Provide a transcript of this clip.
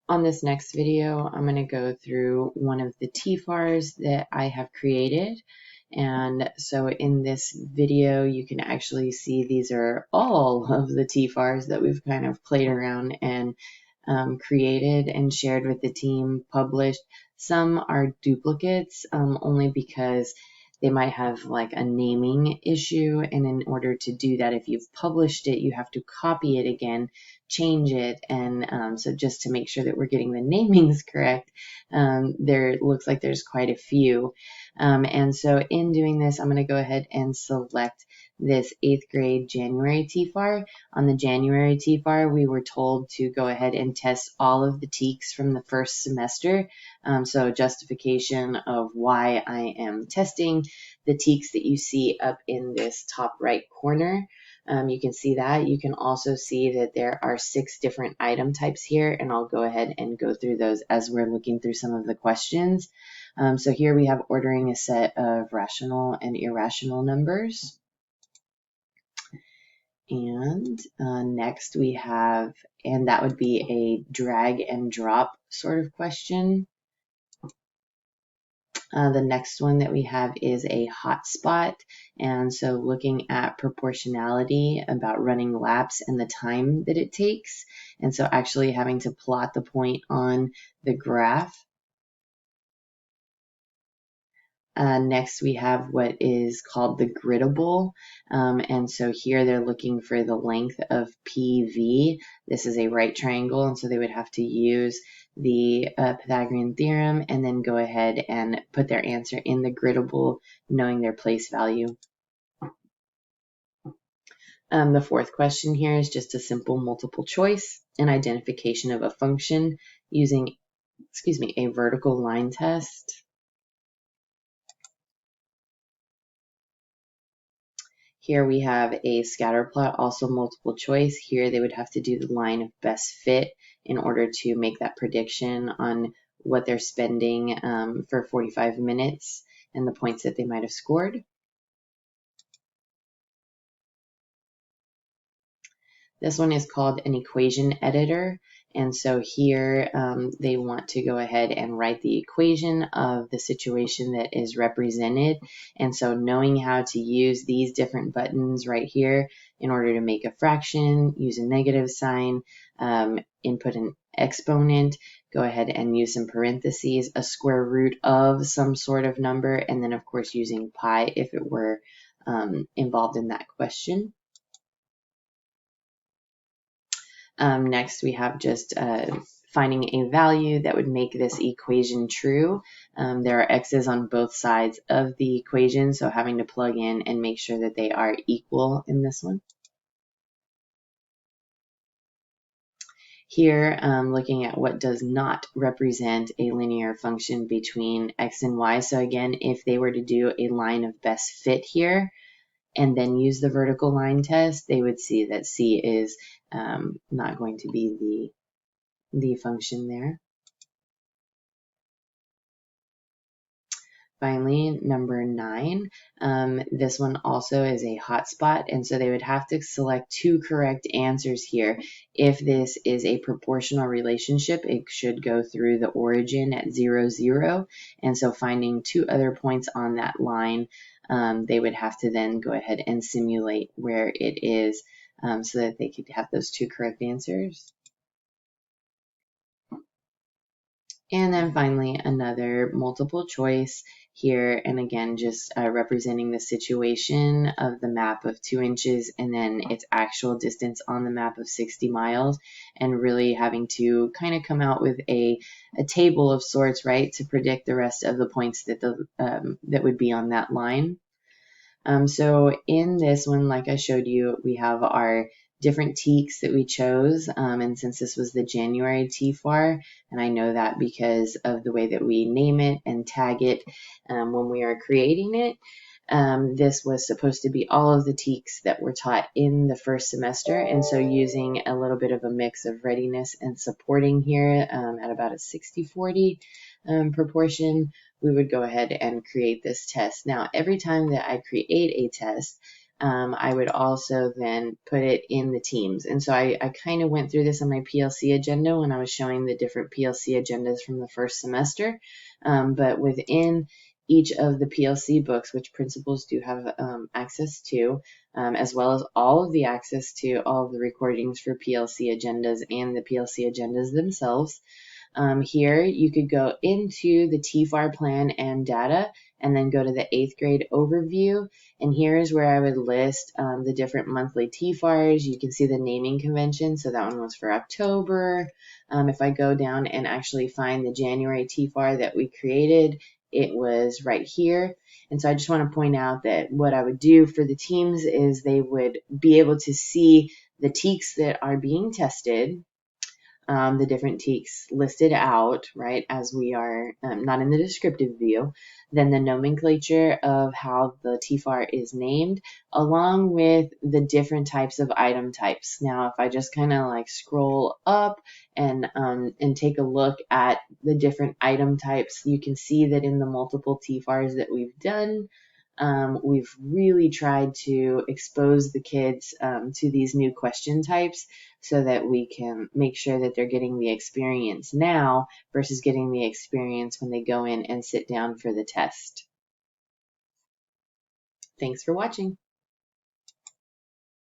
On this next video, I'm going to go through one of the TFARs that I have created. And so in this video, you can actually see these are all of the TFARs that we've kind of played around and created and shared with the team, published. Some are duplicates, only because they might have like a naming issue. And in order to do that, if you've published it, you have to copy it again, change it. And so just to make sure that we're getting the namings correct, there looks like there's quite a few. And so in doing this, I'm going to go ahead and select this 8th grade January TFAR. On the January TFAR, we were told to go ahead and test all of the TEKs from the first semester. So justification of why I am testing the TEKs that you see up in this top right corner. You can see that. You can also see that there are 6 different item types here, and I'll go ahead and go through those as we're looking through some of the questions. So here we have ordering a set of rational and irrational numbers. And next we have, and that would be a drag and drop sort of question. The next one that we have is a hotspot. And so looking at proportionality about running laps and the time that it takes. And so actually having to plot the point on the graph. Next, we have what is called the griddable. And so here they're looking for the length of PV. This is a right triangle, and so they would have to use the Pythagorean theorem and then go ahead and put their answer in the griddable, knowing their place value. The fourth question here is just a simple multiple choice and identification of a function using, a vertical line test. Here we have a scatter plot, also multiple choice. Here they would have to do the line of best fit in order to make that prediction on what they're spending for 45 minutes and the points that they might have scored. This one is called an equation editor. And so here they want to go ahead and write the equation of the situation that is represented. And so knowing how to use these different buttons right here in order to make a fraction, use a negative sign, input an exponent, go ahead and use some parentheses, a square root of some sort of number, and then of course using pi if it were involved in that question. Next, we have just finding a value that would make this equation true. There are x's on both sides of the equation, so having to plug in and make sure that they are equal in this one. Here, looking at what does not represent a linear function between x and y. So again, if they were to do a line of best fit here, and then use the vertical line test, they would see that C is not going to be the function there. Finally, number 9, this one also is a hotspot, and so they would have to select 2 correct answers here. If this is a proportional relationship, it should go through the origin at 0, 0, and so finding 2 other points on that line, they would have to then go ahead and simulate where it is so that they could have those 2 correct answers. And then finally, another multiple choice here, and again, just representing the situation of the map of 2 inches and then its actual distance on the map of 60 miles, and really having to kind of come out with a table of sorts, right, to predict the rest of the points that that would be on that line. So in this one, like I showed you, we have our different TEKs that we chose, and since this was the January TFAR, and I know that because of the way that we name it and tag it when we are creating it, this was supposed to be all of the TEKs that were taught in the first semester, and so using a little bit of a mix of readiness and supporting here at about a 60-40 proportion, we would go ahead and create this test. Now, every time that I create a test, I would also then put it in the teams. And so I kind of went through this on my PLC agenda when I was showing the different PLC agendas from the first semester. But within each of the PLC books, which principals do have access to, as well as all of the access to all of the recordings for PLC agendas and the PLC agendas themselves. Here you could go into the TFAR plan and data and then go to the 8th grade overview. And here is where I would list the different monthly TFARs. You can see the naming convention. So that one was for October. If I go down and actually find the January TFAR that we created, it was right here. And so I just want to point out that what I would do for the teams is they would be able to see the TEKs that are being tested, the different TEKs listed out, right, as we are not in the descriptive view, then the nomenclature of how the TFAR is named, along with the different types of item types. Now, if I just kind of like scroll up and take a look at the different item types, you can see that in the multiple TFARs that we've done, we've really tried to expose the kids to these new question types so that we can make sure that they're getting the experience now versus getting the experience when they go in and sit down for the test. Thanks for watching.